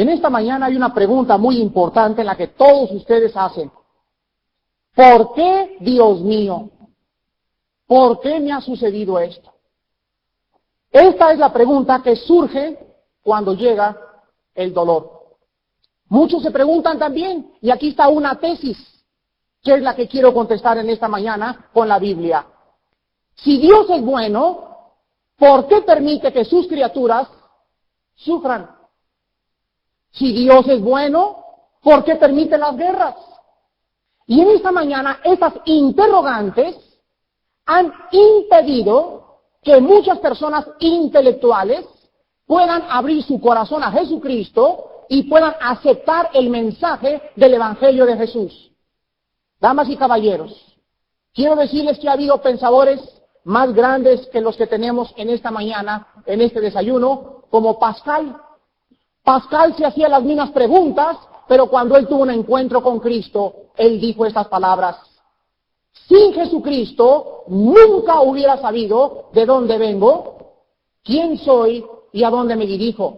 En esta mañana hay una pregunta muy importante en la que todos ustedes hacen. ¿Por qué, Dios mío? ¿Por qué me ha sucedido esto? Esta es la pregunta que surge cuando llega el dolor. Muchos se preguntan también, y aquí está una tesis, que es la que quiero contestar en esta mañana con la Biblia. Si Dios es bueno, ¿por qué permite que sus criaturas sufran? Si Dios es bueno, ¿por qué permite las guerras? Y en esta mañana estas interrogantes han impedido que muchas personas intelectuales puedan abrir su corazón a Jesucristo y puedan aceptar el mensaje del Evangelio de Jesús. Damas y caballeros, quiero decirles que ha habido pensadores más grandes que los que tenemos en esta mañana, en este desayuno, como Pascal. Pascal se hacía las mismas preguntas, pero cuando él tuvo un encuentro con Cristo, él dijo estas palabras: sin Jesucristo nunca hubiera sabido de dónde vengo, quién soy y a dónde me dirijo.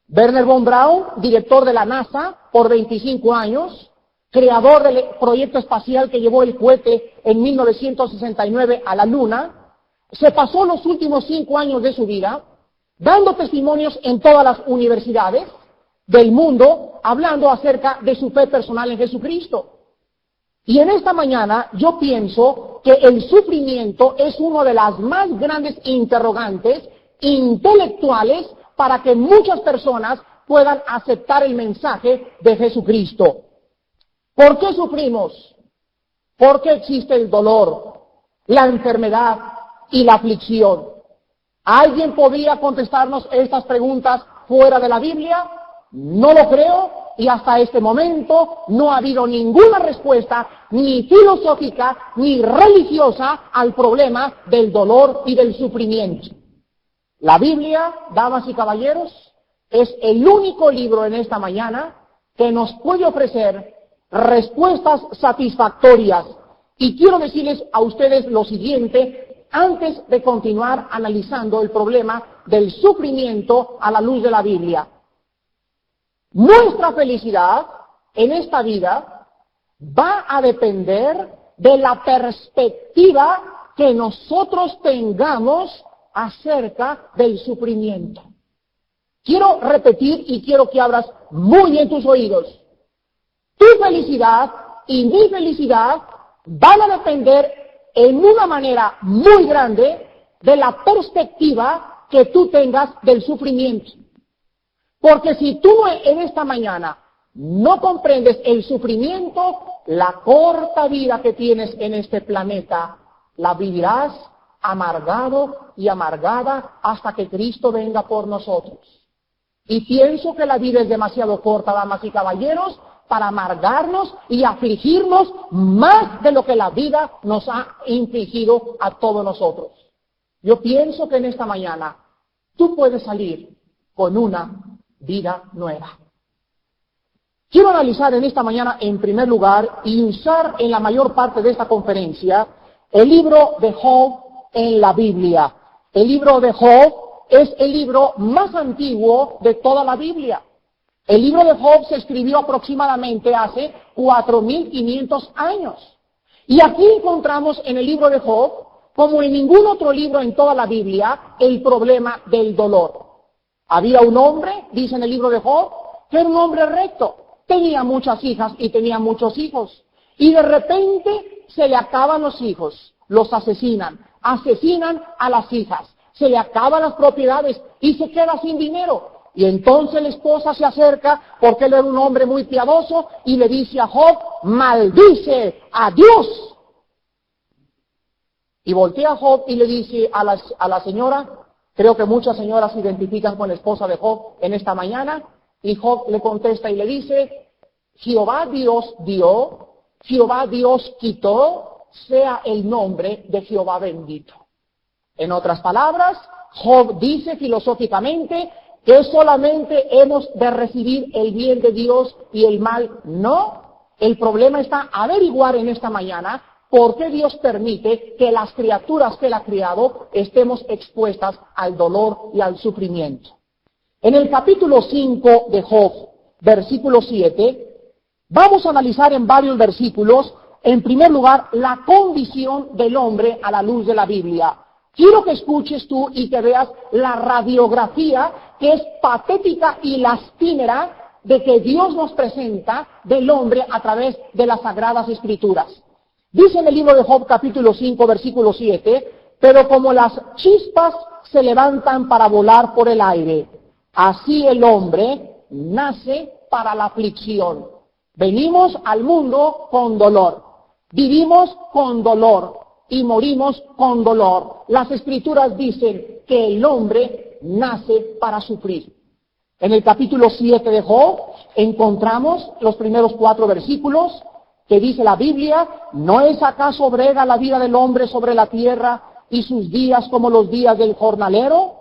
Wernher von Braun, director de la NASA por 25 años, creador del proyecto espacial que llevó el cohete en 1969 a la Luna, se pasó los últimos 5 años de su vida dando testimonios en todas las universidades del mundo, hablando acerca de su fe personal en Jesucristo. Y en esta mañana yo pienso que el sufrimiento es una de las más grandes interrogantes intelectuales para que muchas personas puedan aceptar el mensaje de Jesucristo. ¿Por qué sufrimos? ¿Por qué existe el dolor, la enfermedad y la aflicción? ¿Alguien podría contestarnos estas preguntas fuera de la Biblia? No lo creo, y hasta este momento no ha habido ninguna respuesta, ni filosófica, ni religiosa, al problema del dolor y del sufrimiento. La Biblia, damas y caballeros, es el único libro en esta mañana que nos puede ofrecer respuestas satisfactorias. Y quiero decirles a ustedes lo siguiente, antes de continuar analizando el problema del sufrimiento a la luz de la Biblia. Nuestra felicidad en esta vida va a depender de la perspectiva que nosotros tengamos acerca del sufrimiento. Quiero repetir y quiero que abras muy bien tus oídos. Tu felicidad y mi felicidad van a depender en una manera muy grande de la perspectiva que tú tengas del sufrimiento. Porque si tú en esta mañana no comprendes el sufrimiento, la corta vida que tienes en este planeta, la vivirás amargado y amargada hasta que Cristo venga por nosotros. Y pienso que la vida es demasiado corta, damas y caballeros, para amargarnos y afligirnos más de lo que la vida nos ha infligido a todos nosotros. Yo pienso que en esta mañana tú puedes salir con una vida nueva. Quiero analizar en esta mañana, en primer lugar, y usar en la mayor parte de esta conferencia, el libro de Job en la Biblia. El libro de Job es el libro más antiguo de toda la Biblia. El libro de Job se escribió aproximadamente hace 4.500 años. Y aquí encontramos en el libro de Job, como en ningún otro libro en toda la Biblia, el problema del dolor. Había un hombre, dice en el libro de Job, que era un hombre recto. Tenía muchas hijas y tenía muchos hijos. Y de repente se le acaban los hijos, los asesinan a las hijas, se le acaban las propiedades y se queda sin dinero. Y entonces la esposa se acerca, porque él era un hombre muy piadoso, y le dice a Job: maldice a Dios. Y voltea a Job y le dice a la señora, creo que muchas señoras se identifican con la esposa de Job en esta mañana, y Job le contesta y le dice: Jehová Dios dio, Jehová Dios quitó, sea el nombre de Jehová bendito. En otras palabras, Job dice filosóficamente que solamente hemos de recibir el bien de Dios y el mal no. El problema está averiguar en esta mañana por qué Dios permite que las criaturas que Él ha criado estemos expuestas al dolor y al sufrimiento. En el capítulo 5 de Job, versículo 7, vamos a analizar en varios versículos, en primer lugar, la condición del hombre a la luz de la Biblia. Quiero que escuches tú y que veas la radiografía que es patética y lastimera de que Dios nos presenta del hombre a través de las Sagradas Escrituras. Dice en el libro de Job, capítulo 5, versículo 7, pero como las chispas se levantan para volar por el aire, así el hombre nace para la aflicción. Venimos al mundo con dolor, vivimos con dolor y morimos con dolor. Las Escrituras dicen que el hombre nace para sufrir. En el capítulo 7 de Job encontramos los primeros 4 versículos que dice la Biblia: ¿no es acaso brega la vida del hombre sobre la tierra y sus días como los días del jornalero?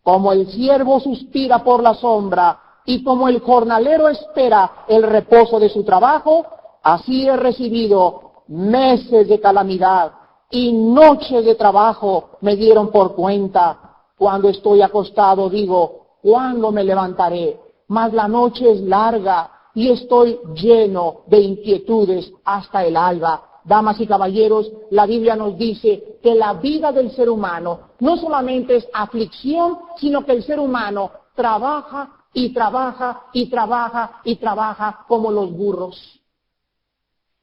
Como el siervo suspira por la sombra y como el jornalero espera el reposo de su trabajo, así he recibido meses de calamidad y noches de trabajo me dieron por cuenta. Cuando estoy acostado digo, ¿cuándo me levantaré? Mas la noche es larga y estoy lleno de inquietudes hasta el alba. Damas y caballeros, la Biblia nos dice que la vida del ser humano no solamente es aflicción, sino que el ser humano trabaja y trabaja y trabaja y trabaja como los burros.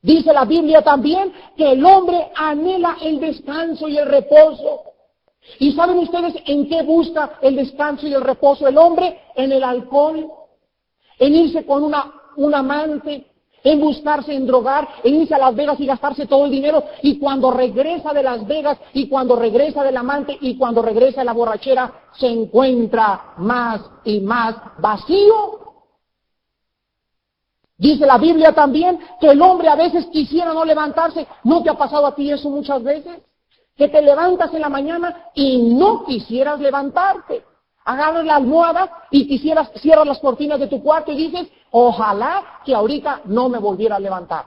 Dice la Biblia también que el hombre anhela el descanso y el reposo. ¿Y saben ustedes en qué busca el descanso y el reposo el hombre? En el alcohol, en irse con un amante, en buscarse en drogar, en irse a Las Vegas y gastarse todo el dinero, y cuando regresa de Las Vegas, y cuando regresa del amante, y cuando regresa de la borrachera, se encuentra más y más vacío. Dice la Biblia también que el hombre a veces quisiera no levantarse. ¿No te ha pasado a ti eso muchas veces? Que te levantas en la mañana y no quisieras levantarte. Agarras la almohada y cierras las cortinas de tu cuarto y dices, ojalá que ahorita no me volviera a levantar.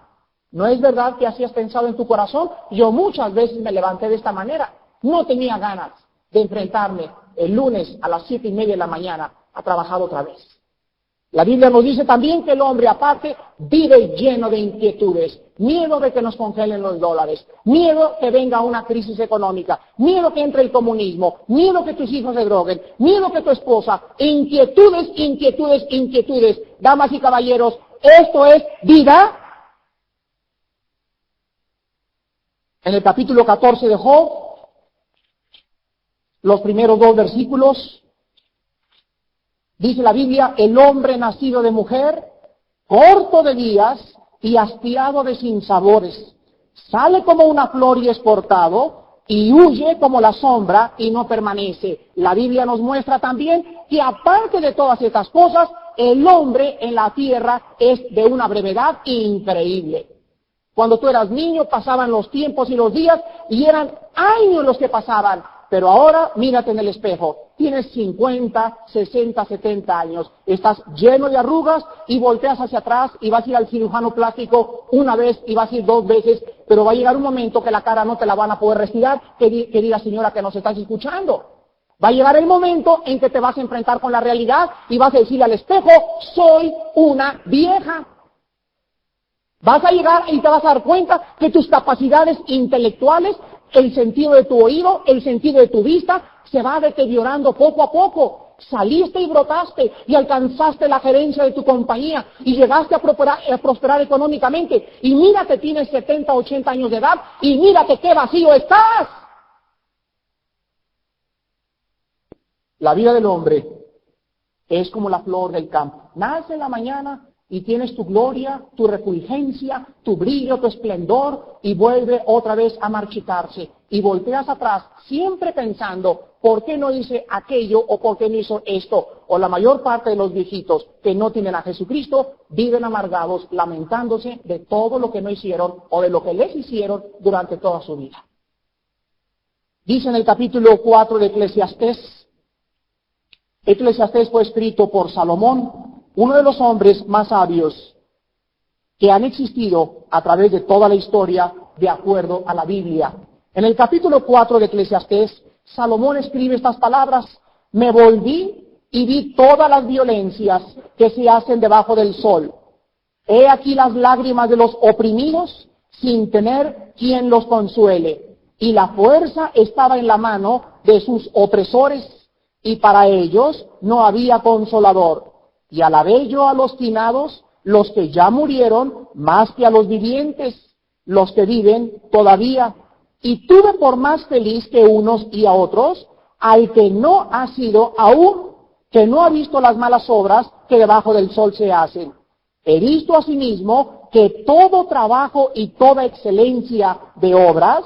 ¿No es verdad que así has pensado en tu corazón? Yo muchas veces me levanté de esta manera. No tenía ganas de enfrentarme el lunes a las 7:30 de la mañana a trabajar otra vez. La Biblia nos dice también que el hombre aparte vive lleno de inquietudes, miedo de que nos congelen los dólares, miedo que venga una crisis económica, miedo que entre el comunismo, miedo que tus hijos se droguen, miedo que tu esposa, inquietudes, inquietudes, inquietudes. Damas y caballeros, esto es vida. En el capítulo 14 de Job, los primeros 2 versículos, dice la Biblia, el hombre nacido de mujer, corto de días y hastiado de sinsabores, sale como una flor y es cortado, y huye como la sombra y no permanece. La Biblia nos muestra también que aparte de todas estas cosas, el hombre en la tierra es de una brevedad increíble. Cuando tú eras niño pasaban los tiempos y los días y eran años los que pasaban. Pero ahora mírate en el espejo, tienes 50, 60, 70 años, estás lleno de arrugas y volteas hacia atrás y vas a ir al cirujano plástico una vez y vas a ir 2 veces, pero va a llegar un momento que la cara no te la van a poder retirar, querida señora que nos estás escuchando. Va a llegar el momento en que te vas a enfrentar con la realidad y vas a decirle al espejo, soy una vieja. Vas a llegar y te vas a dar cuenta que tus capacidades intelectuales, el sentido de tu oído, el sentido de tu vista, se va deteriorando poco a poco. Saliste y brotaste y alcanzaste la gerencia de tu compañía y llegaste a prosperar económicamente. Y mírate, tienes 70, 80 años de edad y mírate qué vacío estás. La vida del hombre es como la flor del campo. Nace en la mañana y tienes tu gloria, tu refulgencia, tu brillo, tu esplendor, y vuelve otra vez a marchitarse. Y volteas atrás, siempre pensando, ¿por qué no hice aquello o por qué no hizo esto? O la mayor parte de los viejitos que no tienen a Jesucristo viven amargados, lamentándose de todo lo que no hicieron o de lo que les hicieron durante toda su vida. Dice en el capítulo 4 de Eclesiastés fue escrito por Salomón, uno de los hombres más sabios que han existido a través de toda la historia de acuerdo a la Biblia. En el capítulo 4 de Eclesiastés, Salomón escribe estas palabras: me volví y vi todas las violencias que se hacen debajo del sol. He aquí las lágrimas de los oprimidos sin tener quien los consuele, y la fuerza estaba en la mano de sus opresores, y para ellos no había consolador. Y alabé yo a los finados, los que ya murieron, más que a los vivientes, los que viven todavía. Y tuve por más feliz que unos y a otros, al que no ha sido aún, que no ha visto las malas obras que debajo del sol se hacen. He visto asimismo que todo trabajo y toda excelencia de obras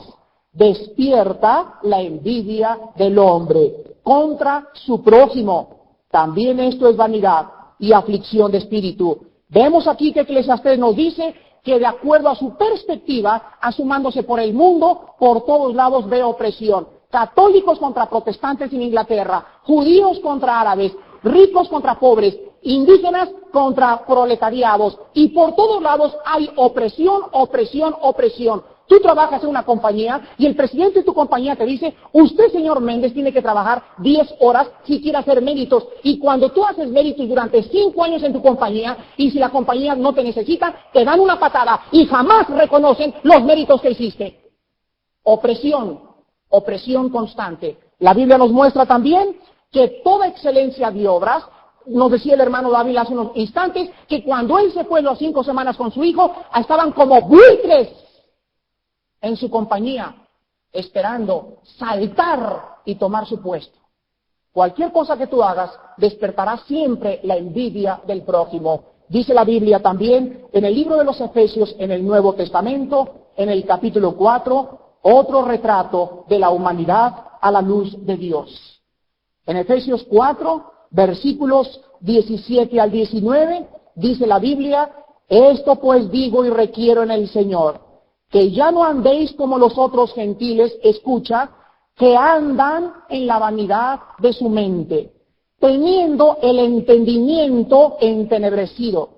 despierta la envidia del hombre contra su prójimo. También esto es vanidad y aflicción de espíritu. Vemos aquí que Eclesiastés nos dice que de acuerdo a su perspectiva, asumándose por el mundo, por todos lados ve opresión. Católicos contra protestantes en Inglaterra, judíos contra árabes, ricos contra pobres, indígenas contra proletariados, y por todos lados hay opresión, opresión, opresión. Tú trabajas en una compañía y el presidente de tu compañía te dice, usted, señor Méndez, tiene que trabajar 10 horas si quiere hacer méritos. Y cuando tú haces méritos durante 5 años en tu compañía, y si la compañía no te necesita, te dan una patada y jamás reconocen los méritos que hiciste. Opresión, opresión constante. La Biblia nos muestra también que toda excelencia de obras, nos decía el hermano David hace unos instantes, que cuando él se fue las 5 semanas con su hijo, estaban como buitres en su compañía, esperando saltar y tomar su puesto. Cualquier cosa que tú hagas despertará siempre la envidia del prójimo. Dice la Biblia también en el libro de los Efesios, en el Nuevo Testamento, en el capítulo 4, otro retrato de la humanidad a la luz de Dios. En Efesios 4, versículos 17 al 19, dice la Biblia, esto pues digo y requiero en el Señor, que ya no andéis como los otros gentiles, escucha, que andan en la vanidad de su mente, teniendo el entendimiento entenebrecido,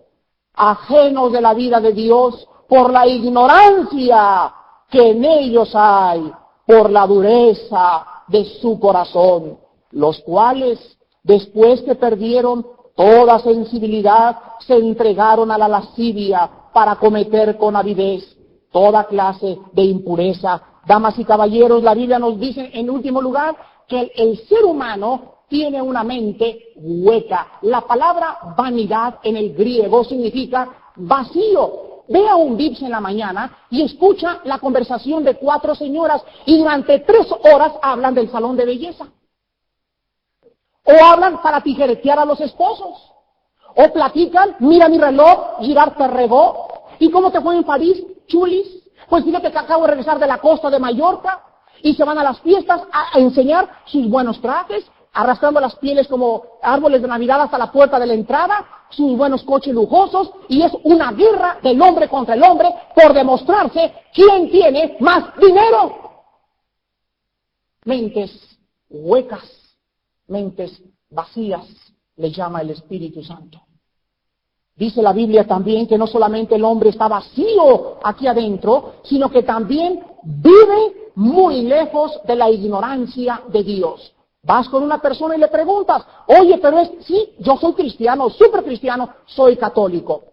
ajenos de la vida de Dios por la ignorancia que en ellos hay, por la dureza de su corazón, los cuales, después que perdieron toda sensibilidad, se entregaron a la lascivia para cometer con avidez toda clase de impureza. Damas y caballeros, la Biblia nos dice en último lugar que el ser humano tiene una mente hueca. La palabra vanidad en el griego significa vacío. Ve a un VIPS en la mañana y escucha la conversación de 4 señoras y durante 3 horas hablan del salón de belleza. O hablan para tijeretear a los esposos. O platican, mira mi reloj, Girard Perregaux. ¿Y cómo te fue en París, chulis? Pues fíjate que acabo de regresar de la costa de Mallorca. Y se van a las fiestas a enseñar sus buenos trajes, arrastrando las pieles como árboles de Navidad hasta la puerta de la entrada, sus buenos coches lujosos, y es una guerra del hombre contra el hombre por demostrarse quién tiene más dinero. Mentes huecas, mentes vacías, le llama el Espíritu Santo. Dice la Biblia también que no solamente el hombre está vacío aquí adentro, sino que también vive muy lejos de la ignorancia de Dios. Vas con una persona y le preguntas, oye, pero sí, yo soy cristiano, súper cristiano, soy católico,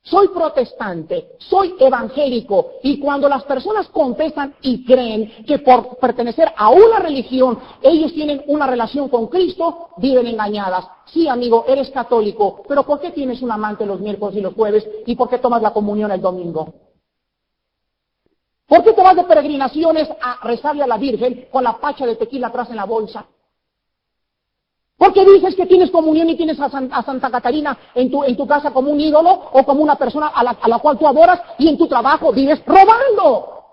soy protestante, soy evangélico. Y cuando las personas contestan y creen que por pertenecer a una religión ellos tienen una relación con Cristo, viven engañadas. Sí, amigo, eres católico, pero ¿por qué tienes un amante los miércoles y los jueves? ¿Y por qué tomas la comunión el domingo? ¿Por qué te vas de peregrinaciones a rezarle a la Virgen con la pacha de tequila atrás en la bolsa? ¿Por qué dices que tienes comunión y tienes a Santa Catarina en tu casa como un ídolo o como una persona a la cual tú adoras y en tu trabajo vives robando?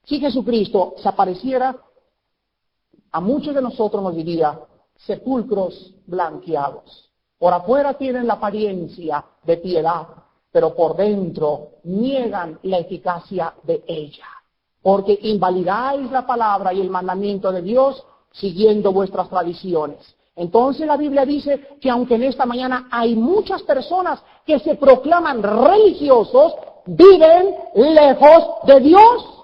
Si Jesucristo se apareciera, a muchos de nosotros nos diría, sepulcros blanqueados. Por afuera tienen la apariencia de piedad, pero por dentro niegan la eficacia de ella. Porque invalidáis la palabra y el mandamiento de Dios siguiendo vuestras tradiciones. Entonces la Biblia dice que aunque en esta mañana hay muchas personas que se proclaman religiosos, viven lejos de Dios.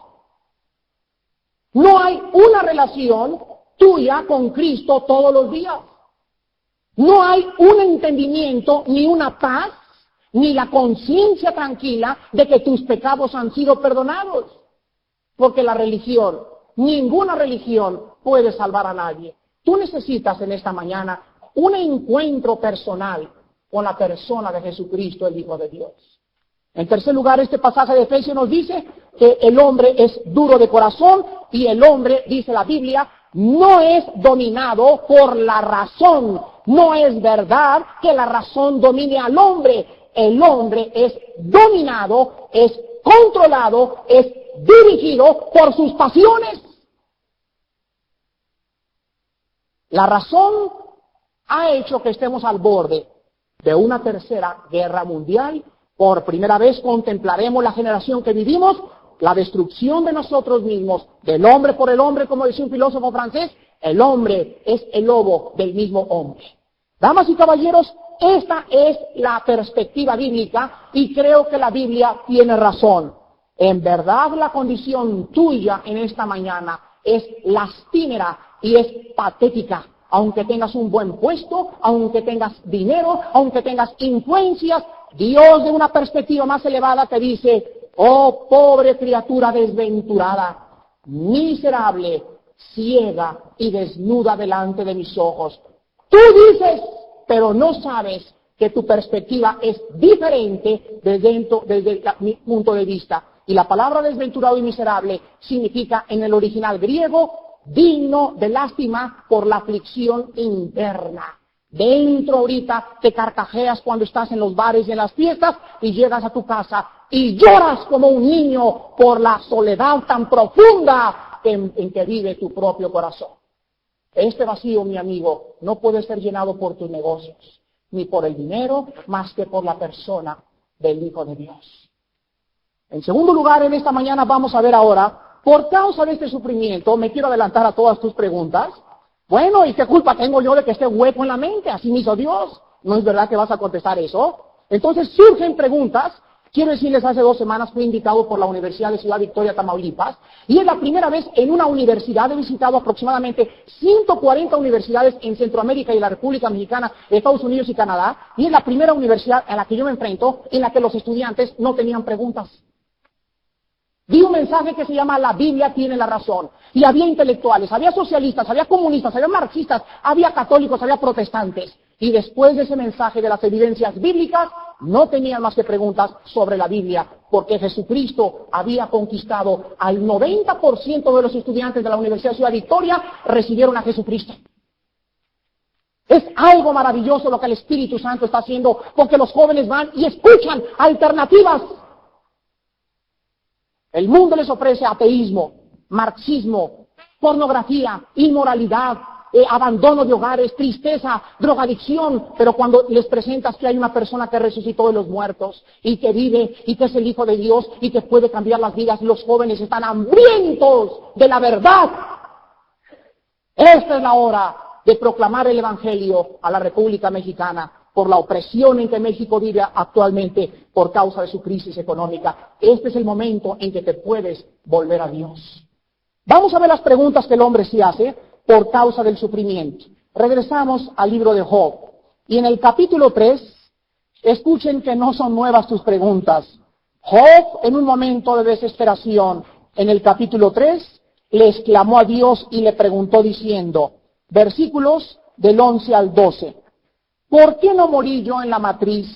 No hay una relación tuya con Cristo todos los días. No hay un entendimiento, ni una paz, ni la conciencia tranquila de que tus pecados han sido perdonados. Porque la religión, ninguna religión puede salvar a nadie. Tú necesitas en esta mañana un encuentro personal con la persona de Jesucristo, el Hijo de Dios. En tercer lugar, este pasaje de Efesios nos dice que el hombre es duro de corazón y el hombre, dice la Biblia, no es dominado por la razón. No es verdad que la razón domine al hombre. El hombre es dominado, es controlado, es dirigido por sus pasiones. La razón ha hecho que estemos al borde de una tercera guerra mundial. Por primera vez contemplaremos la generación que vivimos, la destrucción de nosotros mismos, del hombre por el hombre, como decía un filósofo francés. El hombre es el lobo del mismo hombre. Damas y caballeros, esta es la perspectiva bíblica y creo que la Biblia tiene razón. En verdad, la condición tuya en esta mañana es lastimera y es patética. Aunque tengas un buen puesto, aunque tengas dinero, aunque tengas influencias, Dios de una perspectiva más elevada te dice: oh pobre criatura desventurada, miserable, ciega y desnuda delante de mis ojos. Tú dices, pero no sabes que tu perspectiva es diferente desde mi punto de vista. Y la palabra desventurado y miserable significa en el original griego digno de lástima por la aflicción interna. Dentro ahorita te carcajeas cuando estás en los bares y en las fiestas y llegas a tu casa y lloras como un niño por la soledad tan profunda en que vive tu propio corazón. Este vacío, mi amigo, no puede ser llenado por tus negocios, ni por el dinero, más que por la persona del Hijo de Dios. En segundo lugar, en esta mañana vamos a ver ahora, por causa de este sufrimiento, me quiero adelantar a todas tus preguntas. Bueno, ¿y qué culpa tengo yo de que esté hueco en la mente? Así me hizo Dios. ¿No es verdad que vas a contestar eso? Entonces surgen preguntas. Quiero decirles, hace 2 semanas fui invitado por la Universidad de Ciudad Victoria, Tamaulipas, y es la primera vez en una universidad. He visitado aproximadamente 140 universidades en Centroamérica y la República Mexicana, Estados Unidos y Canadá, y es la primera universidad a la que yo me enfrento en la que los estudiantes no tenían preguntas. Vi un mensaje que se llama La Biblia tiene la razón. Y había intelectuales, había socialistas, había comunistas, había marxistas, había católicos, había protestantes. Y después de ese mensaje de las evidencias bíblicas, no tenían más que preguntas sobre la Biblia, porque Jesucristo había conquistado al 90% de los estudiantes de la Universidad de Ciudad Victoria, recibieron a Jesucristo. Es algo maravilloso lo que el Espíritu Santo está haciendo, porque los jóvenes van y escuchan alternativas. El mundo les ofrece ateísmo, marxismo, pornografía, inmoralidad, abandono de hogares, tristeza, drogadicción, pero cuando les presentas que hay una persona que resucitó de los muertos y que vive y que es el Hijo de Dios y que puede cambiar las vidas, los jóvenes están hambrientos de la verdad. Esta es la hora de proclamar el Evangelio a la República Mexicana por la opresión en que México vive actualmente por causa de su crisis económica. Este es el momento en que te puedes volver a Dios. Vamos a ver las preguntas que el hombre se hace por causa del sufrimiento. Regresamos al libro de Job. Y en el capítulo 3, escuchen que no son nuevas tus preguntas. Job, en un momento de desesperación, en el capítulo 3, le exclamó a Dios y le preguntó diciendo, versículos del 11 al 12, ¿por qué no morí yo en la matriz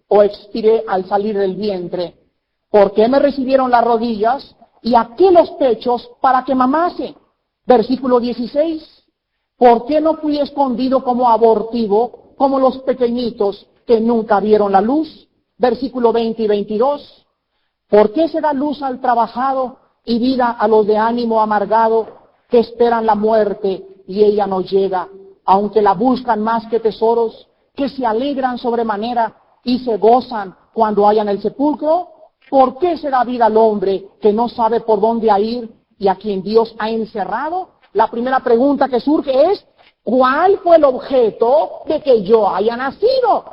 o expiré al salir del vientre? ¿Por qué me recibieron las rodillas y aquí los pechos para que mamase? Versículo 16, ¿por qué no fui escondido como abortivo, como los pequeñitos que nunca vieron la luz? Versículo 20 y 22, ¿por qué se da luz al trabajado y vida a los de ánimo amargado que esperan la muerte y ella no llega, aunque la buscan más que tesoros, que se alegran sobremanera y se gozan cuando hayan el sepulcro? ¿Por qué se da vida al hombre que no sabe por dónde ir y a quien Dios ha encerrado? La primera pregunta que surge es, ¿cuál fue el objeto de que yo haya nacido?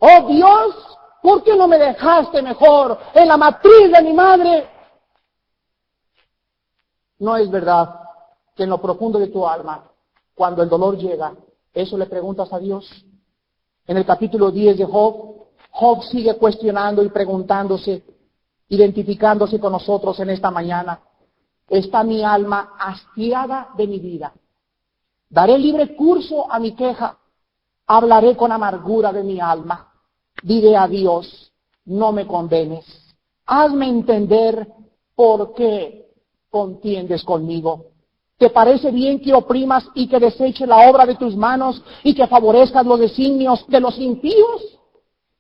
Oh Dios, ¿por qué no me dejaste mejor en la matriz de mi madre? ¿No es verdad que en lo profundo de tu alma, cuando el dolor llega, ¿Eso le preguntas a Dios? En el capítulo 10 de Job, Job sigue cuestionando y preguntándose, identificándose con nosotros en esta mañana. Está mi alma hastiada de mi vida. Daré libre curso a mi queja. Hablaré con amargura de mi alma. Diré a Dios, no me condenes. Hazme entender por qué contiendes conmigo. ¿Te parece bien que oprimas y que deseches la obra de tus manos y que favorezcas los designios de los impíos?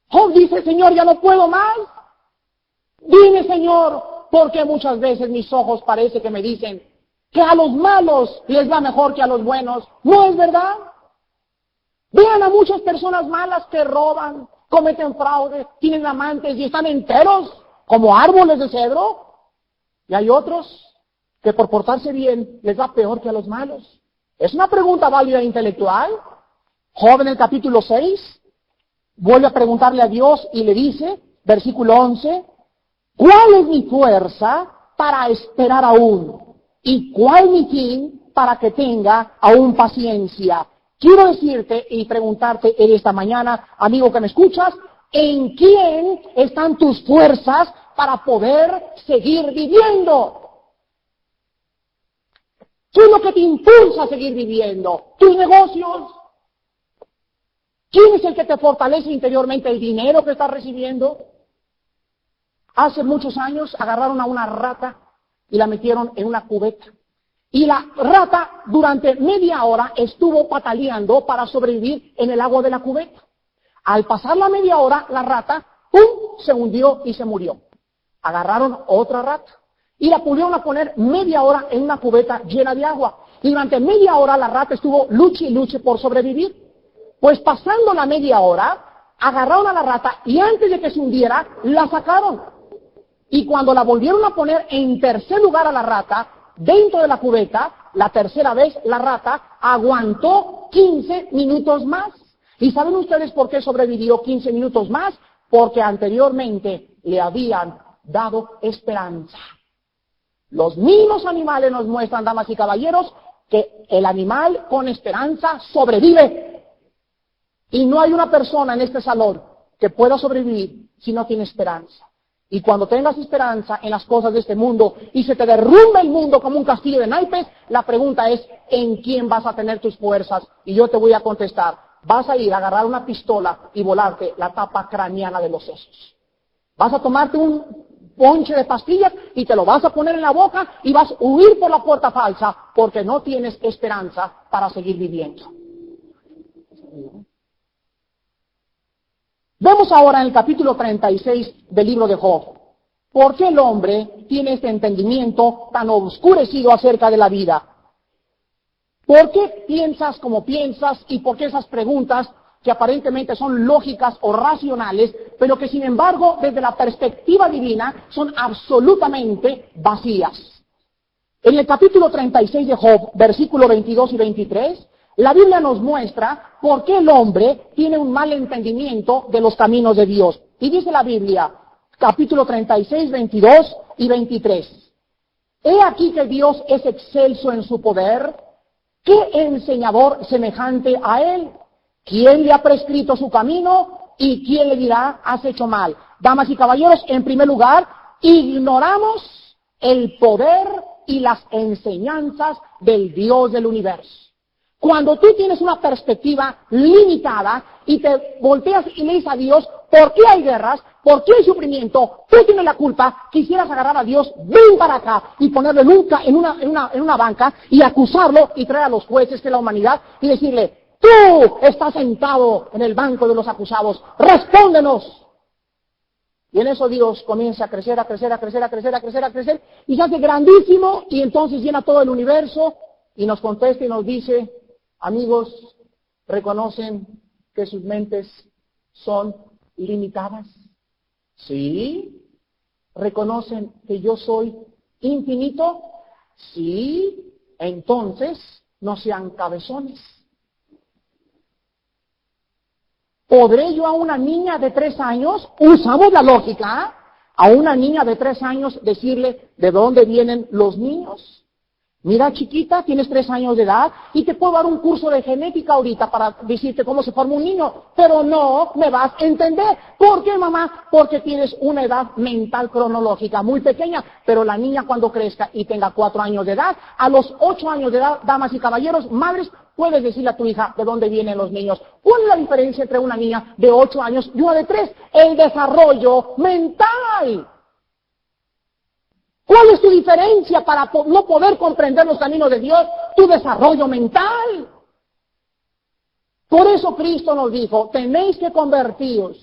Job dice, Señor, ya no puedo más. Dime, Señor, porque muchas veces mis ojos parece que me dicen que a los malos les va mejor que a los buenos. ¿No es verdad? Vean a muchas personas malas que roban, cometen fraude, tienen amantes y están enteros como árboles de cedro. Y hay otros que por portarse bien les va peor que a los malos. Es una pregunta válida e intelectual. Job en el capítulo 6 vuelve a preguntarle a Dios y le dice, versículo 11, ¿cuál es mi fuerza para esperar aún? ¿Y cuál mi fin para que tenga aún paciencia? Quiero decirte y preguntarte en esta mañana, amigo que me escuchas, ¿en quién están tus fuerzas para poder seguir viviendo? ¿Qué es lo que te impulsa a seguir viviendo? ¿Tus negocios? ¿Quién es el que te fortalece interiormente? ¿El dinero que estás recibiendo? Hace muchos años agarraron a una rata y la metieron en una cubeta. Y la rata durante media hora estuvo pataleando para sobrevivir en el agua de la cubeta. Al pasar la media hora, la rata, ¡pum!, se hundió y se murió. Agarraron otra rata y la pudieron a poner media hora en una cubeta llena de agua. Y durante media hora la rata estuvo luche y luche por sobrevivir. Pues pasando la media hora, agarraron a la rata y antes de que se hundiera, la sacaron. Y cuando la volvieron a poner en tercer lugar a la rata, dentro de la cubeta, la tercera vez, la rata aguantó 15 minutos más. ¿Y saben ustedes por qué sobrevivió 15 minutos más? Porque anteriormente le habían dado esperanza. Los mismos animales nos muestran, damas y caballeros, que el animal con esperanza sobrevive. Y no hay una persona en este salón que pueda sobrevivir si no tiene esperanza. Y cuando tengas esperanza en las cosas de este mundo y se te derrumba el mundo como un castillo de naipes, la pregunta es, ¿en quién vas a tener tus fuerzas? Y yo te voy a contestar, vas a ir a agarrar una pistola y volarte la tapa craneana de los sesos. Vas a tomarte un ponche de pastillas y te lo vas a poner en la boca y vas a huir por la puerta falsa porque no tienes esperanza para seguir viviendo. Vemos ahora en el capítulo 36 del libro de Job, ¿por qué el hombre tiene este entendimiento tan oscurecido acerca de la vida? ¿Por qué piensas como piensas y por qué esas preguntas que aparentemente son lógicas o racionales, pero que sin embargo desde la perspectiva divina son absolutamente vacías? En el capítulo 36 de Job, versículos 22 y 23, la Biblia nos muestra por qué el hombre tiene un mal entendimiento de los caminos de Dios. Y dice la Biblia, capítulo 36, 22 y 23. He aquí que Dios es excelso en su poder. ¿Qué enseñador semejante a él? ¿Quién le ha prescrito su camino? ¿Y quién le dirá, has hecho mal? Damas y caballeros, en primer lugar, ignoramos el poder y las enseñanzas del Dios del universo. Cuando tú tienes una perspectiva limitada y te volteas y le dices a Dios, ¿por qué hay guerras? ¿Por qué hay sufrimiento? Tú tienes la culpa. Quisieras agarrar a Dios, ven para acá y ponerlo en una banca y acusarlo y traer a los jueces de la humanidad y decirle, tú estás sentado en el banco de los acusados, respóndenos. Y en eso Dios comienza a crecer, a crecer, a crecer, a crecer, a crecer, a crecer y se hace grandísimo y entonces llena todo el universo y nos contesta y nos dice, amigos, ¿reconocen que sus mentes son limitadas? ¿Sí? ¿Reconocen que yo soy infinito? Sí. Entonces, no sean cabezones. ¿Podré yo a una niña de 3 años, usamos la lógica, a una niña de 3 años decirle de dónde vienen los niños? Mira, chiquita, tienes 3 años de edad y te puedo dar un curso de genética ahorita para decirte cómo se forma un niño, pero no me vas a entender. ¿Por qué, mamá? Porque tienes una edad mental cronológica muy pequeña, pero la niña cuando crezca y tenga 4 años de edad, a los 8 años de edad, damas y caballeros, madres, puedes decirle a tu hija de dónde vienen los niños. ¿Cuál es la diferencia entre una niña de 8 años y una de 3? El desarrollo mental. ¿Cuál es tu diferencia para no poder comprender los caminos de Dios? Tu desarrollo mental. Por eso Cristo nos dijo, tenéis que convertiros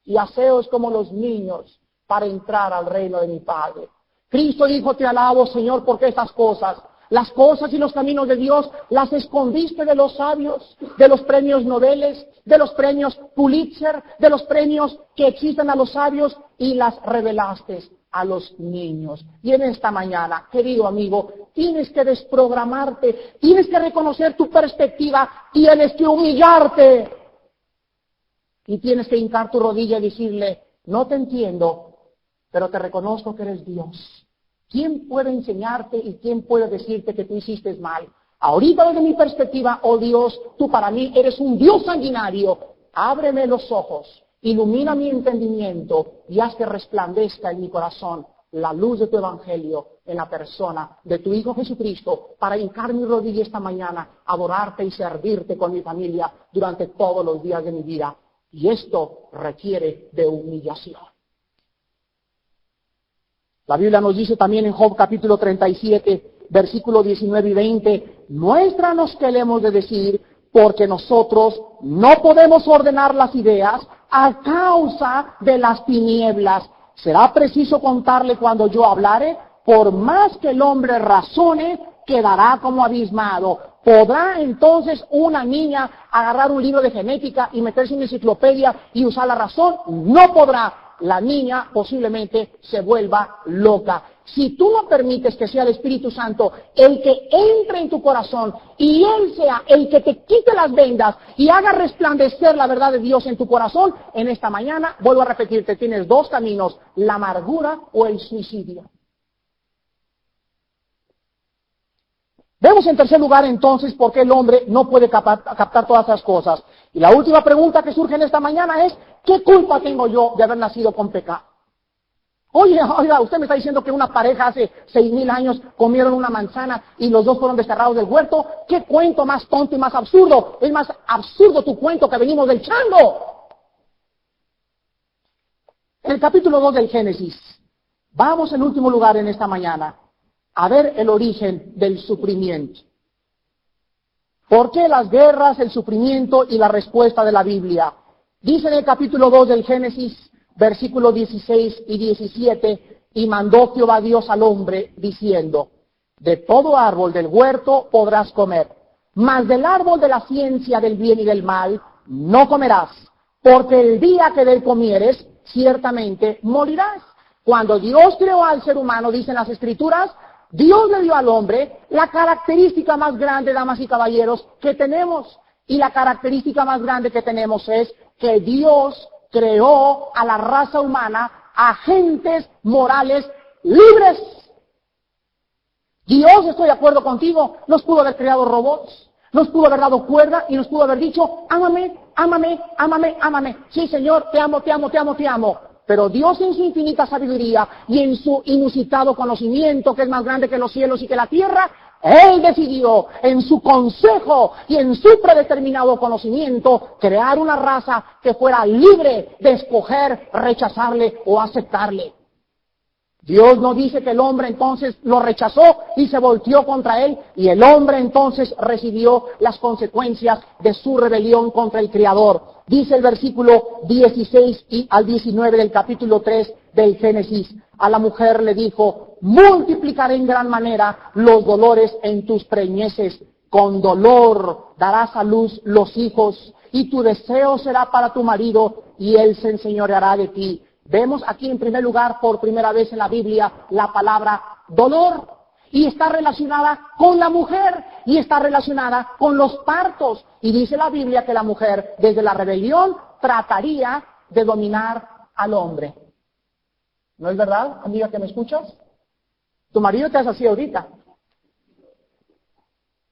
y haceos como los niños para entrar al reino de mi Padre. Cristo dijo, te alabo, Señor, porque estas cosas, las cosas y los caminos de Dios, las escondiste de los sabios, de los premios Nobel, de los premios Pulitzer, de los premios que existen a los sabios, y las revelaste a los niños. Y en esta mañana, querido amigo, tienes que desprogramarte, tienes que reconocer tu perspectiva, tienes que humillarte y tienes que hincar tu rodilla y decirle, no te entiendo, pero te reconozco que eres Dios. ¿Quién puede enseñarte y quién puede decirte que tú hiciste mal? Ahorita desde mi perspectiva, oh Dios, tú para mí eres un Dios sanguinario. Ábreme los ojos, ilumina mi entendimiento y haz que resplandezca en mi corazón la luz de tu evangelio en la persona de tu Hijo Jesucristo, para hincar mi rodilla esta mañana, adorarte y servirte con mi familia durante todos los días de mi vida. Y esto requiere de humillación. La Biblia nos dice también en Job capítulo 37, versículos 19 y 20, muéstranos qué le hemos de decir, porque nosotros no podemos ordenar las ideas a causa de las tinieblas. ¿Será preciso contarle cuando yo hablare? Por más que el hombre razone, quedará como abismado. ¿Podrá entonces una niña agarrar un libro de genética y meterse en una enciclopedia y usar la razón? No podrá. La niña posiblemente se vuelva loca. Si tú no permites que sea el Espíritu Santo el que entre en tu corazón y Él sea el que te quite las vendas y haga resplandecer la verdad de Dios en tu corazón, en esta mañana, vuelvo a repetirte, tienes 2 caminos, la amargura o el suicidio. Vemos en tercer lugar entonces por qué el hombre no puede captar todas esas cosas. Y la última pregunta que surge en esta mañana es, ¿qué culpa tengo yo de haber nacido con pecado? Oiga, usted me está diciendo que una pareja hace 6,000 años comieron una manzana y los dos fueron desterrados del huerto. ¿Qué cuento más tonto y más absurdo? Es más absurdo tu cuento que venimos del chango. En el capítulo 2 del Génesis, vamos en último lugar en esta mañana a ver el origen del sufrimiento. ¿Por qué las guerras, el sufrimiento y la respuesta de la Biblia? Dice en el capítulo 2 del Génesis, versículos 16 y 17, y mandó Jehová Dios al hombre, diciendo, de todo árbol del huerto podrás comer, mas del árbol de la ciencia del bien y del mal no comerás, porque el día que de él comieres, ciertamente morirás. Cuando Dios creó al ser humano, dicen las Escrituras, Dios le dio al hombre la característica más grande, damas y caballeros, que tenemos. Y la característica más grande que tenemos es que Dios creó a la raza humana agentes morales libres. Dios, estoy de acuerdo contigo, nos pudo haber creado robots, nos pudo haber dado cuerda y nos pudo haber dicho, ámame, ámame, ámame, ámame. Sí, Señor, te amo, te amo, te amo, te amo. Pero Dios en su infinita sabiduría y en su inusitado conocimiento, que es más grande que los cielos y que la tierra, Él decidió en su consejo y en su predeterminado conocimiento crear una raza que fuera libre de escoger, rechazarle o aceptarle. Dios no dice que el hombre entonces lo rechazó y se volteó contra él, y el hombre entonces recibió las consecuencias de su rebelión contra el Creador. Dice el versículo 16 y al 19 del capítulo 3 del Génesis, a la mujer le dijo, multiplicaré en gran manera los dolores en tus preñeces, con dolor darás a luz los hijos, y tu deseo será para tu marido, y él se enseñoreará de ti. Vemos aquí en primer lugar, por primera vez en la Biblia, la palabra dolor. Y está relacionada con la mujer, y está relacionada con los partos. Y dice la Biblia que la mujer, desde la rebelión, trataría de dominar al hombre. ¿No es verdad, amiga, que me escuchas? Tu marido te hace así ahorita.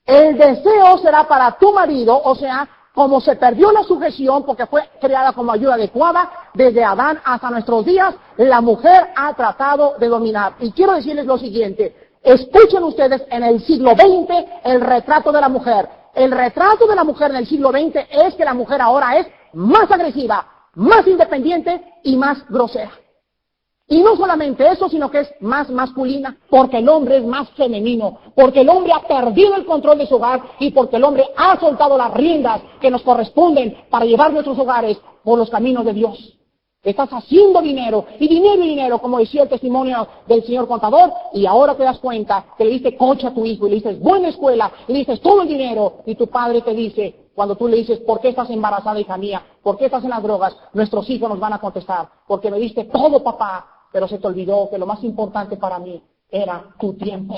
El deseo será para tu marido, o sea, como se perdió la sujeción porque fue creada como ayuda adecuada, desde Adán hasta nuestros días, la mujer ha tratado de dominar. Y quiero decirles lo siguiente, escuchen ustedes en el siglo XX el retrato de la mujer. El retrato de la mujer en el siglo XX es que la mujer ahora es más agresiva, más independiente y más grosera. Y no solamente eso, sino que es más masculina, porque el hombre es más femenino, porque el hombre ha perdido el control de su hogar y porque el hombre ha soltado las riendas que nos corresponden para llevar nuestros hogares por los caminos de Dios. Estás haciendo dinero, y dinero, como decía el testimonio del señor contador, y ahora te das cuenta que le diste coche a tu hijo, y le dices buena escuela, y le dices todo el dinero, y tu padre te dice, cuando tú le dices, ¿por qué estás embarazada, hija mía? ¿Por qué estás en las drogas? Nuestros hijos nos van a contestar, porque me diste todo, papá, pero se te olvidó que lo más importante para mí era tu tiempo.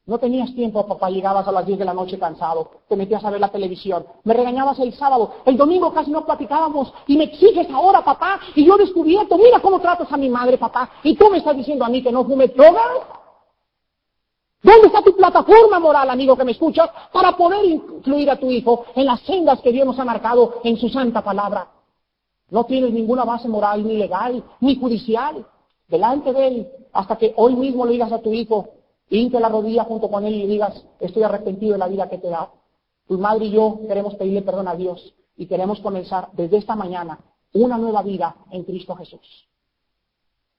No tenías tiempo, papá, llegabas a las 10 de la noche cansado, te metías a ver la televisión, me regañabas el sábado, el domingo casi no platicábamos, y me exiges ahora, papá, y yo he descubierto, mira cómo tratas a mi madre, papá, y tú me estás diciendo a mí que no fume drogas. ¿Dónde está tu plataforma moral, amigo que me escuchas, para poder incluir a tu hijo en las sendas que Dios nos ha marcado en su santa palabra? No tienes ninguna base moral, ni legal, ni judicial, delante de él, hasta que hoy mismo le digas a tu hijo, hinque la rodilla junto con él y le digas, estoy arrepentido de la vida que te da. Tu madre y yo queremos pedirle perdón a Dios y queremos comenzar desde esta mañana una nueva vida en Cristo Jesús.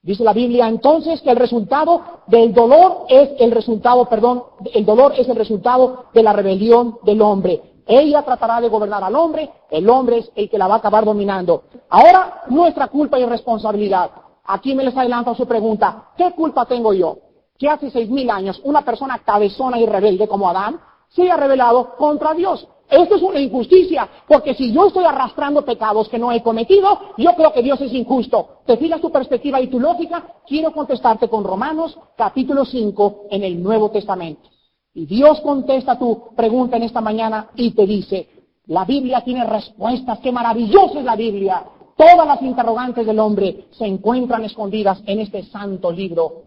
Dice la Biblia entonces que el dolor es el resultado de la rebelión del hombre. Ella tratará de gobernar al hombre, el hombre es el que la va a acabar dominando. Ahora, nuestra culpa y responsabilidad. Aquí me les adelanto a su pregunta, ¿qué culpa tengo yo? Que hace 6,000 años una persona cabezona y rebelde como Adán se haya rebelado contra Dios. Esto es una injusticia, porque si yo estoy arrastrando pecados que no he cometido, yo creo que Dios es injusto. ¿Te fijas tu perspectiva y tu lógica? Quiero contestarte con Romanos capítulo 5 en el Nuevo Testamento. Y Dios contesta tu pregunta en esta mañana y te dice, la Biblia tiene respuestas, qué maravillosa es la Biblia. Todas las interrogantes del hombre se encuentran escondidas en este santo libro.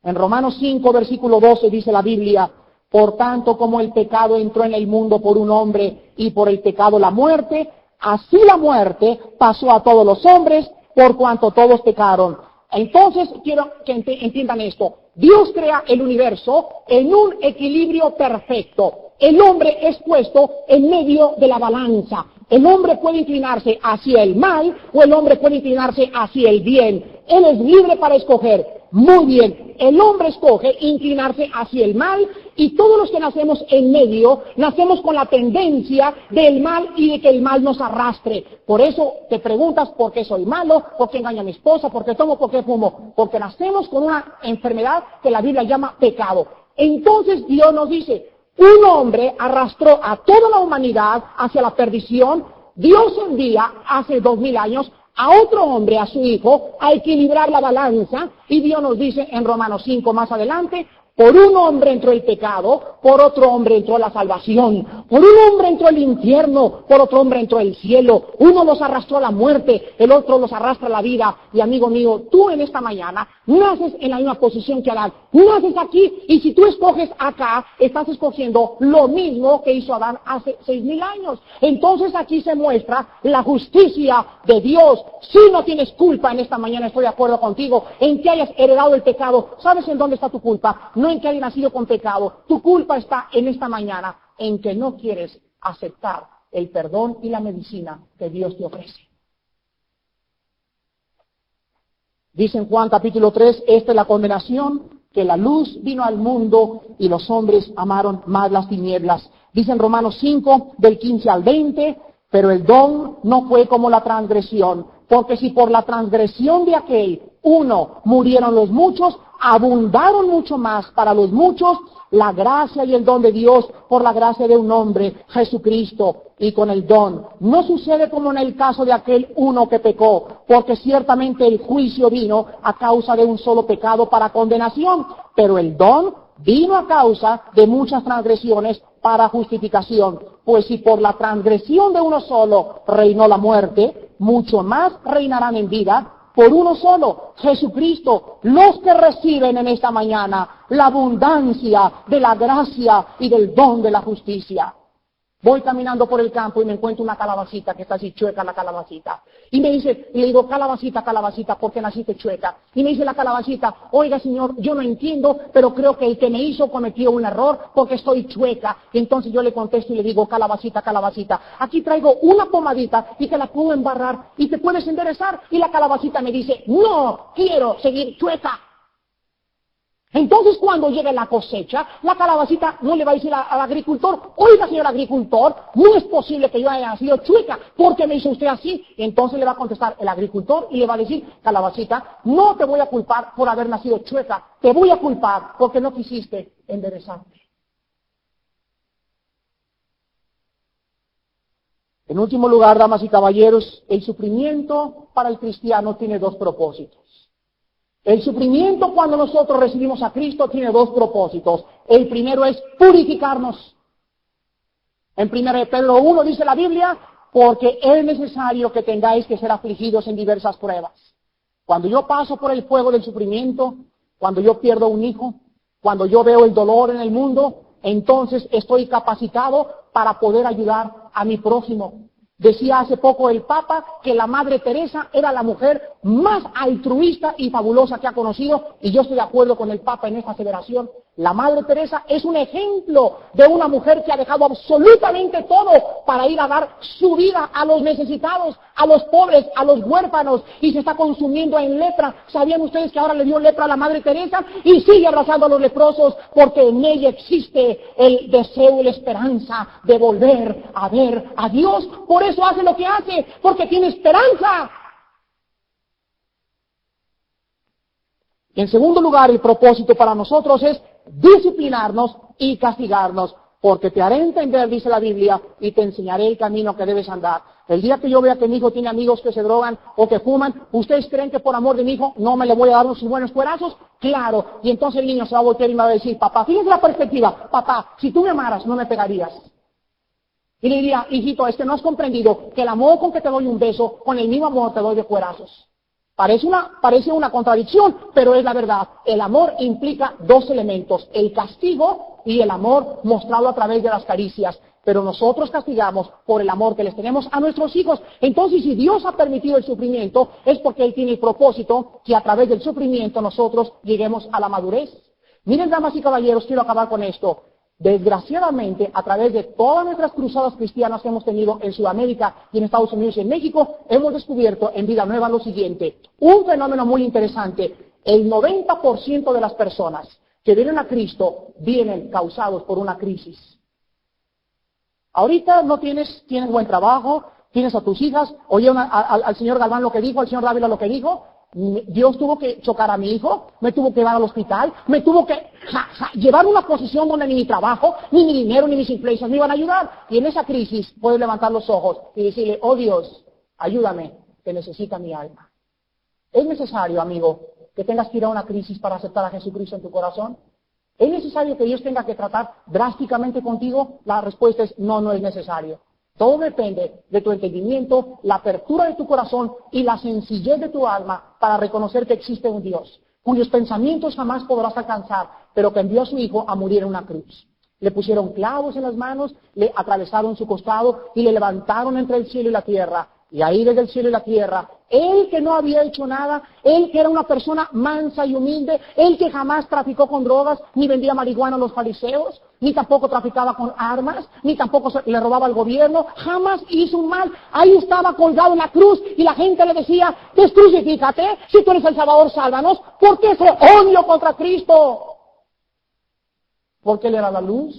En Romanos 5, versículo 12 dice la Biblia, por tanto como el pecado entró en el mundo por un hombre y por el pecado la muerte, así la muerte pasó a todos los hombres por cuanto todos pecaron. Entonces quiero que entiendan esto. Dios crea el universo en un equilibrio perfecto. El hombre es puesto en medio de la balanza. El hombre puede inclinarse hacia el mal o el hombre puede inclinarse hacia el bien. Él es libre para escoger. Muy bien, el hombre escoge inclinarse hacia el mal y todos los que nacemos en medio, nacemos con la tendencia del mal y de que el mal nos arrastre. Por eso te preguntas por qué soy malo, por qué engaño a mi esposa, por qué tomo, por qué fumo. Porque nacemos con una enfermedad que la Biblia llama pecado. Entonces Dios nos dice, un hombre arrastró a toda la humanidad hacia la perdición. Dios envía hace 2000 años a otro hombre, a su hijo, a equilibrar la balanza, y Dios nos dice en Romanos 5 más adelante, por un hombre entró el pecado, por otro hombre entró la salvación, por un hombre entró el infierno, por otro hombre entró el cielo, uno los arrastró a la muerte, el otro los arrastra a la vida, y amigo mío, tú en esta mañana naces en la misma posición que Adán, naces aquí, y si tú escoges acá, estás escogiendo lo mismo que hizo Adán hace 6000 años. Entonces aquí se muestra la justicia de Dios. Si no tienes culpa en esta mañana, estoy de acuerdo contigo, en que hayas heredado el pecado. ¿Sabes en dónde está tu culpa? No en que hayas nacido con pecado. Tu culpa está en esta mañana en que no quieres aceptar el perdón y la medicina que Dios te ofrece. Dice en Juan capítulo 3, esta es la condenación, que la luz vino al mundo y los hombres amaron más las tinieblas. Dice en Romanos 5, del 15 al 20, pero el don no fue como la transgresión, porque si por la transgresión de aquel uno murieron los muchos, abundaron mucho más para los muchos la gracia y el don de Dios por la gracia de un hombre, Jesucristo. Y con el don no sucede como en el caso de aquel uno que pecó, porque ciertamente el juicio vino a causa de un solo pecado para condenación, pero el don vino a causa de muchas transgresiones para justificación. Pues si por la transgresión de uno solo reinó la muerte, mucho más reinarán en vida por uno solo, Jesucristo, los que reciben en esta mañana la abundancia de la gracia y del don de la justicia. Voy caminando por el campo y me encuentro una calabacita que está así chueca la calabacita. Y me dice, y le digo, calabacita, calabacita, ¿por qué naciste chueca? Y me dice la calabacita, oiga señor, yo no entiendo, pero creo que el que me hizo cometió un error porque estoy chueca. Y entonces yo le contesto y le digo, calabacita, calabacita, aquí traigo una pomadita y te la puedo embarrar y te puedes enderezar. Y la calabacita me dice, no quiero seguir chueca. Entonces, cuando llegue la cosecha, la calabacita no le va a decir al agricultor, oiga, señor agricultor, no es posible que yo haya nacido chueca, ¿por qué me hizo usted así? Y entonces le va a contestar el agricultor y le va a decir, calabacita, no te voy a culpar por haber nacido chueca, te voy a culpar porque no quisiste enderezarte. En último lugar, damas y caballeros, el sufrimiento para el cristiano tiene dos propósitos. El sufrimiento cuando nosotros recibimos a Cristo tiene dos propósitos. El primero es purificarnos. En 1 Pedro 1 dice la Biblia, porque es necesario que tengáis que ser afligidos en diversas pruebas. Cuando yo paso por el fuego del sufrimiento, cuando yo pierdo un hijo, cuando yo veo el dolor en el mundo, entonces estoy capacitado para poder ayudar a mi prójimo. Decía hace poco el Papa que la Madre Teresa era la mujer más altruista y fabulosa que ha conocido, y yo estoy de acuerdo con el Papa en esta aseveración. La Madre Teresa es un ejemplo de una mujer que ha dejado absolutamente todo para ir a dar su vida a los necesitados, a los pobres, a los huérfanos, y se está consumiendo en lepra. ¿Sabían ustedes que ahora le dio lepra a la Madre Teresa? Y sigue abrazando a los leprosos porque en ella existe el deseo y la esperanza de volver a ver a Dios. Por eso hace lo que hace, porque tiene esperanza. Y en segundo lugar, el propósito para nosotros es disciplinarnos y castigarnos, porque te haré entender, dice la Biblia, y te enseñaré el camino que debes andar. El día que yo vea que mi hijo tiene amigos que se drogan o que fuman, ¿ustedes creen que por amor de mi hijo no me le voy a dar unos buenos cuerazos? Claro, y entonces el niño se va a voltear y me va a decir, papá, fíjense la perspectiva, papá, si tú me amaras, no me pegarías. Y le diría, hijito, es que no has comprendido que el amor con que te doy un beso, con el mismo amor te doy de cuerazos. Parece una contradicción, pero es la verdad. El amor implica dos elementos, el castigo y el amor mostrado a través de las caricias. Pero nosotros castigamos por el amor que les tenemos a nuestros hijos. Entonces, si Dios ha permitido el sufrimiento, es porque Él tiene el propósito que a través del sufrimiento nosotros lleguemos a la madurez. Miren, damas y caballeros, quiero acabar con esto. Desgraciadamente, a través de todas nuestras cruzadas cristianas que hemos tenido en Sudamérica y en Estados Unidos y en México, hemos descubierto en Vida Nueva lo siguiente, un fenómeno muy interesante. El 90% de las personas que vienen a Cristo vienen causados por una crisis. Ahorita no tienes buen trabajo, tienes a tus hijas, oye al señor Galván lo que dijo, al señor Dávila lo que dijo. Dios tuvo que chocar a mi hijo, me tuvo que llevar al hospital, me tuvo que llevar a una posición donde ni mi trabajo, ni mi dinero, ni mis influencias me iban a ayudar. Y en esa crisis puedes levantar los ojos y decirle, oh Dios, ayúdame, que necesita mi alma. ¿Es necesario, amigo, que tengas que ir a una crisis para aceptar a Jesucristo en tu corazón? ¿Es necesario que Dios tenga que tratar drásticamente contigo? La respuesta es no, no es necesario. Todo depende de tu entendimiento, la apertura de tu corazón y la sencillez de tu alma para reconocer que existe un Dios, cuyos pensamientos jamás podrás alcanzar, pero que envió a su Hijo a morir en una cruz. Le pusieron clavos en las manos, le atravesaron su costado y le levantaron entre el cielo y la tierra. Y ahí desde el cielo y la tierra, él que no había hecho nada, él que era una persona mansa y humilde, él que jamás traficó con drogas, ni vendía marihuana a los fariseos, ni tampoco traficaba con armas, ni tampoco le robaba al gobierno, jamás hizo un mal. Ahí estaba colgado en la cruz y la gente le decía, descrucifícate, si tú eres el Salvador, sálvanos. ¿Por qué ese odio contra Cristo? Porque Él era la luz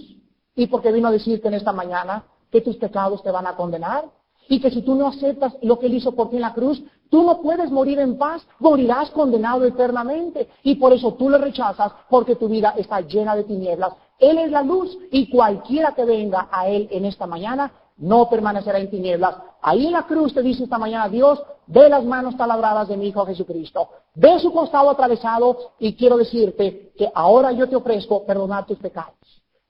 y porque vino a decirte en esta mañana que tus pecados te van a condenar. Y que si tú no aceptas lo que Él hizo por ti en la cruz, tú no puedes morir en paz, morirás condenado eternamente. Y por eso tú le rechazas, porque tu vida está llena de tinieblas. Él es la luz y cualquiera que venga a Él en esta mañana no permanecerá en tinieblas. Ahí en la cruz te dice esta mañana Dios, ve las manos talabradas de mi Hijo Jesucristo, ve su costado atravesado y quiero decirte que ahora yo te ofrezco perdonar tus pecados.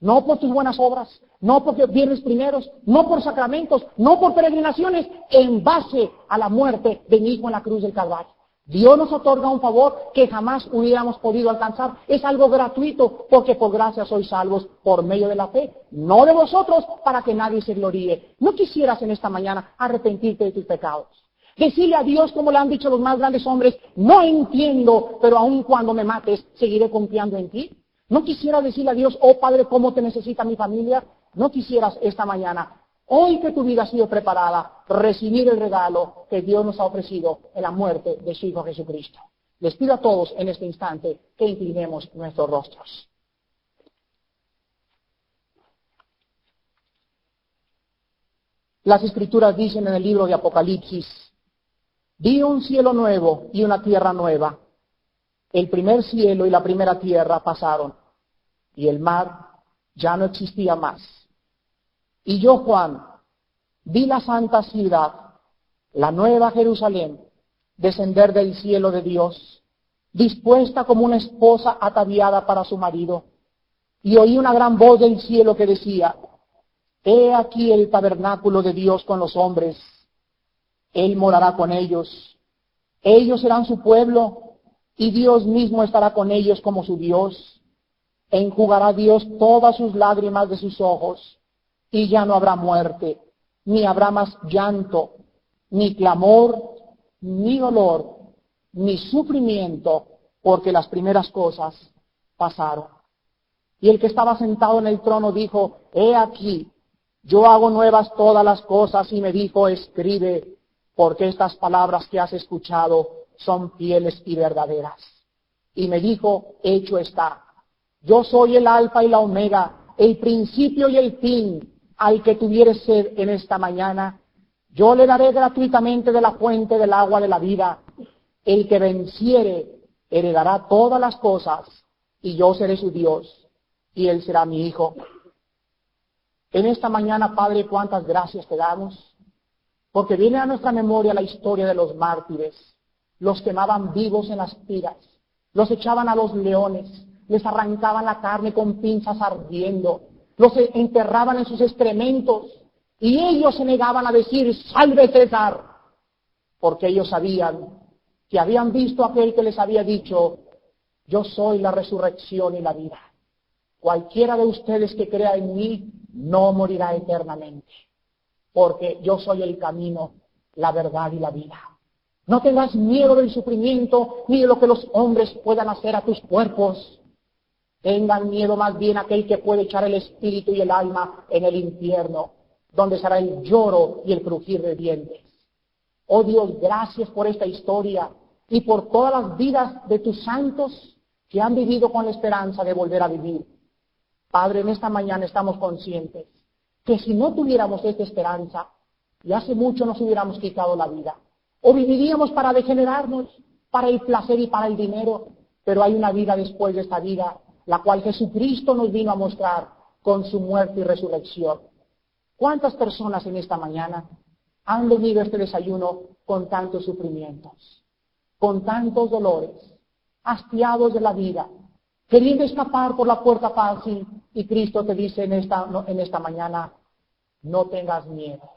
No por tus buenas obras, no porque viernes primeros, no por sacramentos, no por peregrinaciones, en base a la muerte de mi Hijo en la cruz del Calvario. Dios nos otorga un favor que jamás hubiéramos podido alcanzar. Es algo gratuito, porque por gracia sois salvos por medio de la fe, no de vosotros, para que nadie se gloríe. ¿No quisieras en esta mañana arrepentirte de tus pecados? Decirle a Dios, como le han dicho los más grandes hombres, no entiendo, pero aun cuando me mates, seguiré confiando en ti. ¿No quisieras decirle a Dios, oh Padre, cómo te necesita mi familia? ¿No quisieras esta mañana, hoy que tu vida ha sido preparada, recibir el regalo que Dios nos ha ofrecido en la muerte de su Hijo Jesucristo? Les pido a todos en este instante que inclinemos nuestros rostros. Las Escrituras dicen en el libro de Apocalipsis: vi un cielo nuevo y una tierra nueva. El primer cielo y la primera tierra pasaron, y el mar ya no existía más. Y yo, Juan, vi la santa ciudad, la nueva Jerusalén, descender del cielo de Dios, dispuesta como una esposa ataviada para su marido. Y oí una gran voz del cielo que decía: he aquí el tabernáculo de Dios con los hombres. Él morará con ellos. Ellos serán su pueblo, y Dios mismo estará con ellos como su Dios. Enjugará Dios todas sus lágrimas de sus ojos, y ya no habrá muerte, ni habrá más llanto, ni clamor, ni dolor, ni sufrimiento, porque las primeras cosas pasaron. Y el que estaba sentado en el trono dijo: he aquí, yo hago nuevas todas las cosas. Y me dijo: escribe, porque estas palabras que has escuchado son fieles y verdaderas. Y me dijo: hecho está. Yo soy el Alfa y la Omega, el principio y el fin. Al que tuviere sed en esta mañana, yo le daré gratuitamente de la fuente del agua de la vida. El que venciere heredará todas las cosas, y yo seré su Dios, y él será mi hijo. En esta mañana, Padre, cuántas gracias te damos, porque viene a nuestra memoria la historia de los mártires. Los quemaban vivos en las piras, los echaban a los leones, les arrancaban la carne con pinzas ardiendo, los enterraban en sus excrementos, y ellos se negaban a decir: salve César, porque ellos sabían que habían visto a aquel que les había dicho: yo soy la resurrección y la vida. Cualquiera de ustedes que crea en mí no morirá eternamente, porque yo soy el camino, la verdad y la vida. No tengas miedo del sufrimiento ni de lo que los hombres puedan hacer a tus cuerpos. Tengan miedo más bien a aquel que puede echar el espíritu y el alma en el infierno, donde será el lloro y el crujir de dientes. Oh Dios, gracias por esta historia y por todas las vidas de tus santos que han vivido con la esperanza de volver a vivir. Padre, en esta mañana estamos conscientes que si no tuviéramos esta esperanza, ya hace mucho nos hubiéramos quitado la vida. O viviríamos para degenerarnos, para el placer y para el dinero. Pero hay una vida después de esta vida, la cual Jesucristo nos vino a mostrar con su muerte y resurrección. ¿Cuántas personas en esta mañana han venido a este desayuno con tantos sufrimientos, con tantos dolores, hastiados de la vida, queriendo escapar por la puerta fácil? Y Cristo te dice en esta mañana: no tengas miedo.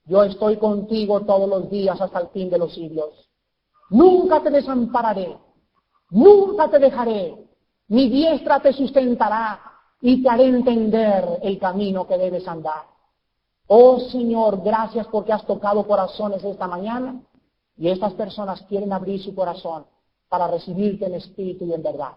Yo estoy contigo todos los días hasta el fin de los siglos. Nunca te desampararé, nunca te dejaré. Mi diestra te sustentará y te haré entender el camino que debes andar. Oh Señor, gracias porque has tocado corazones esta mañana, y estas personas quieren abrir su corazón para recibirte en espíritu y en verdad.